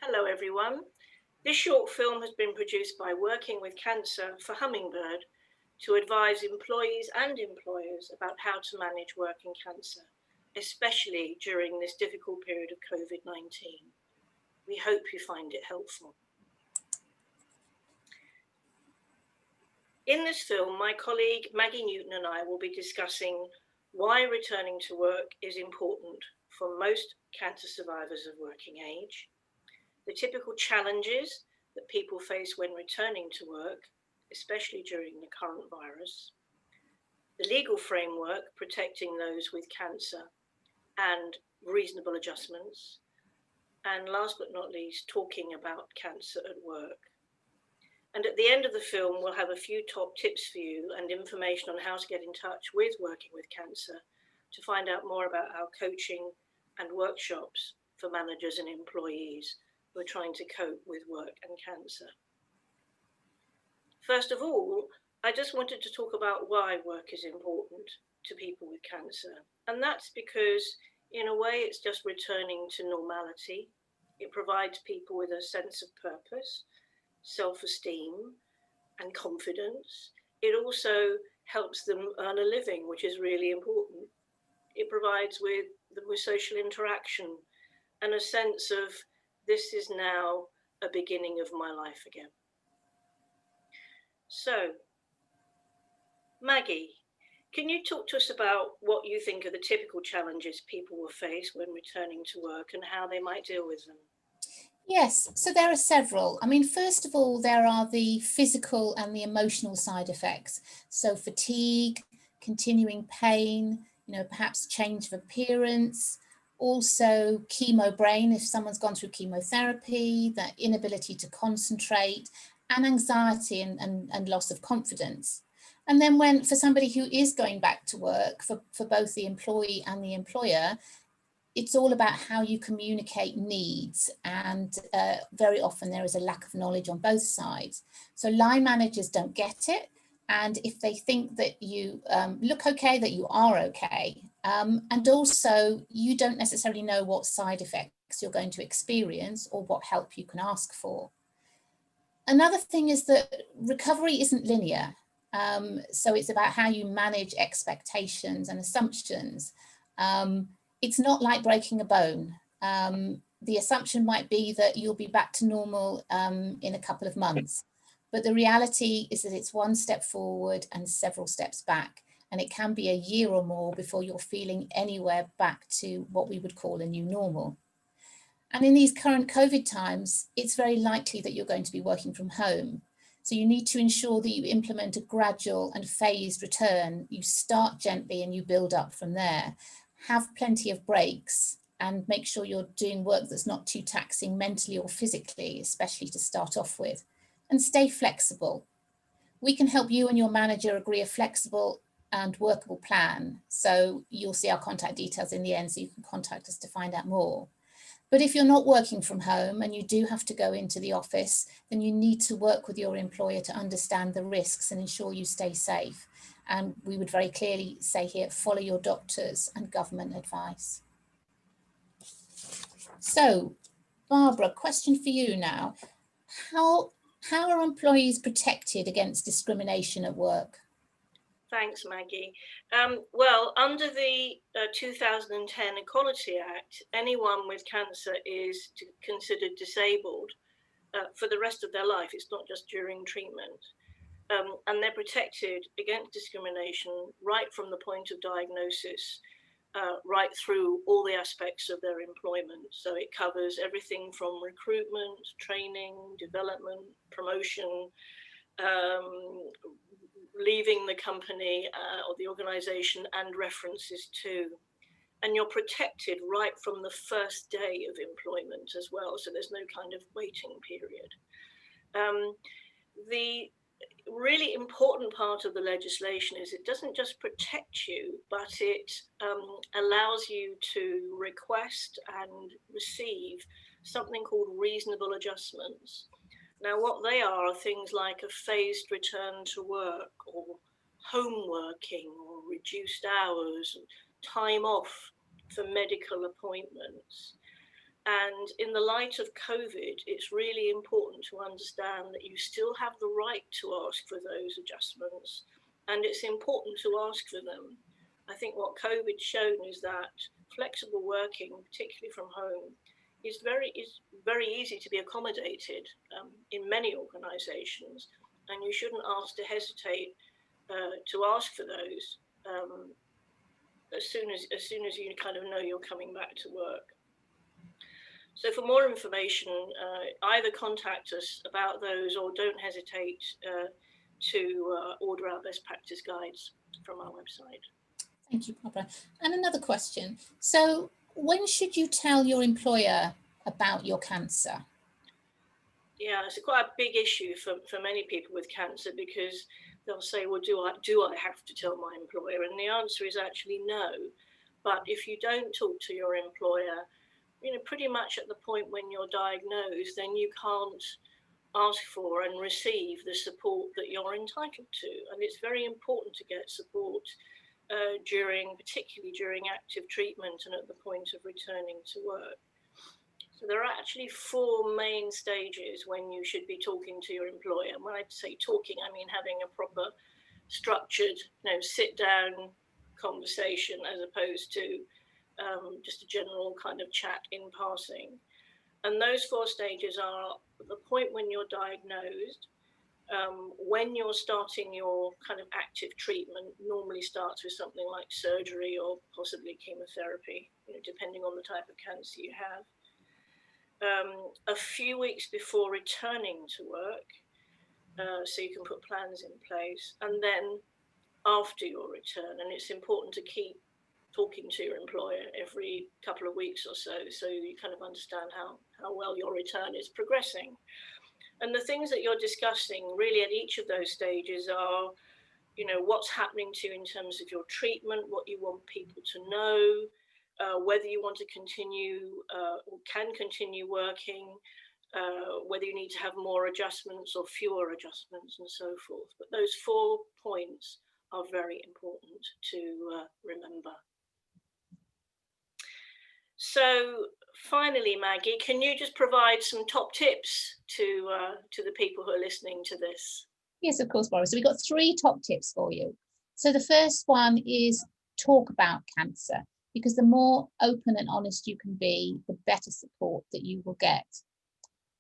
Hello everyone. This short film has been produced by Working with Cancer for Hummingbird to advise employees and employers about how to manage work in cancer, especially during this difficult period of COVID-19. We hope you find it helpful. In this film, my colleague Maggie Newton and I will be discussing why returning to work is important for most cancer survivors of working age, the typical challenges that people face when returning to work, especially during the current virus, the legal framework protecting those with cancer and reasonable adjustments, and last but not least, talking about cancer at work. And at the end of the film, we'll have a few top tips for you and information on how to get in touch with Working with Cancer to find out more about our coaching and workshops for managers and employees who are trying to cope with work and cancer. First of all, I just wanted to talk about why work is important to people with cancer. And that's because, in a way, it's just returning to normality. It provides people with a sense of purpose, self-esteem, and confidence. It also helps them earn a living, which is really important. It provides with social interaction and a sense of this is now a beginning of my life again. So, Maggie, can you talk to us about what you think are the typical challenges people will face when returning to work and how they might deal with them? Yes, so there are several. I mean, first of all, there are the physical and the emotional side effects. So fatigue, continuing pain, perhaps change of appearance, also chemo brain if someone's gone through chemotherapy, the inability to concentrate, and anxiety and loss of confidence. And then when for somebody who is going back to work, for both the employee and the employer, it's all about how you communicate needs, and very often there is a lack of knowledge on both sides. So line managers don't get it, and if they think that you look okay, that you are okay, and also you don't necessarily know what side effects you're going to experience or what help you can ask for. Another thing is that recovery isn't linear, so it's about how you manage expectations and assumptions. It's not like breaking a bone. The assumption might be that you'll be back to normal in a couple of months, but the reality is that it's one step forward and several steps back, and it can be a year or more before you're feeling anywhere back to what we would call a new normal. And in these current COVID times, it's very likely that you're going to be working from home. So you need to ensure that you implement a gradual and phased return. You start gently and you build up from there. Have plenty of breaks and make sure you're doing work that's not too taxing mentally or physically, especially to start off with. And stay flexible. We can help you and your manager agree a flexible and workable plan. So you'll see our contact details in the end, so you can contact us to find out more. But if you're not working from home and you do have to go into the office, then you need to work with your employer to understand the risks and ensure you stay safe. And we would very clearly say here, follow your doctors and government advice. So, Barbara, question for you now. How are employees protected against discrimination at work? Thanks, Maggie. Well, under the 2010 Equality Act, anyone with cancer is considered disabled for the rest of their life. It's not just during treatment. And they're protected against discrimination right from the point of diagnosis, right through all the aspects of their employment. So it covers everything from recruitment, training, development, promotion, leaving the company or the organization, and references too. And you're protected right from the first day of employment as well. So there's no kind of waiting period. The really important part of the legislation is it doesn't just protect you, but it allows you to request and receive something called reasonable adjustments. Now, what they are things like a phased return to work, or home working, or reduced hours, time off for medical appointments. And in the light of COVID, it's really important to understand that you still have the right to ask for those adjustments, and it's important to ask for them. I think what COVID's shown is that flexible working, particularly from home, is very easy to be accommodated in many organisations, and you shouldn't hesitate to ask for those as soon as you kind of know you're coming back to work. So for more information, either contact us about those or don't hesitate to order our best practice guides from our website. Thank you, Barbara. And another question. So when should you tell your employer about your cancer? Yeah, it's quite a big issue for many people with cancer, because they'll say, well, do I have to tell my employer? And the answer is actually no. But if you don't talk to your employer, pretty much at the point when you're diagnosed, then you can't ask for and receive the support that you're entitled to. And it's very important to get support particularly during active treatment and at the point of returning to work. So there are actually 4 main stages when you should be talking to your employer. And when I say talking, I mean having a proper structured, sit down conversation, as opposed to just a general kind of chat in passing. And those 4 stages are the point when you're diagnosed, when you're starting your kind of active treatment, normally starts with something like surgery or possibly chemotherapy, depending on the type of cancer you have. A few weeks before returning to work, so you can put plans in place, and then after your return. And it's important to keep talking to your employer every couple of weeks or so you kind of understand how well your return is progressing. And the things that you're discussing really at each of those stages are, what's happening to you in terms of your treatment, what you want people to know, whether you want to continue or can continue working, whether you need to have more adjustments or fewer adjustments, and so forth. But those 4 points are very important to remember. So finally, Maggie, can you just provide some top tips to the people who are listening to this? Yes, of course, Barbara. So we've got 3 top tips for you. So the first one is talk about cancer, because the more open and honest you can be, the better support that you will get.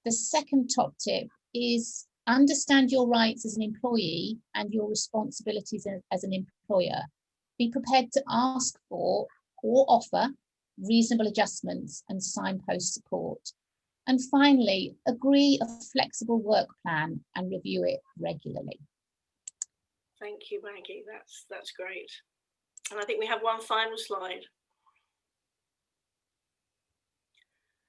The second top tip is understand your rights as an employee and your responsibilities as an employer. Be prepared to ask for or offer reasonable adjustments and signpost support. And finally, agree a flexible work plan and review it regularly. Thank you, Maggie. That's great. And I think we have one final slide.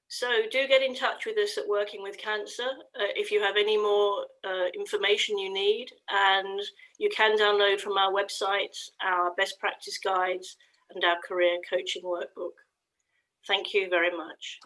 So do get in touch with us at Working with Cancer if you have any more information you need, and you can download from our website our best practice guides and our career coaching workbook. Thank you very much.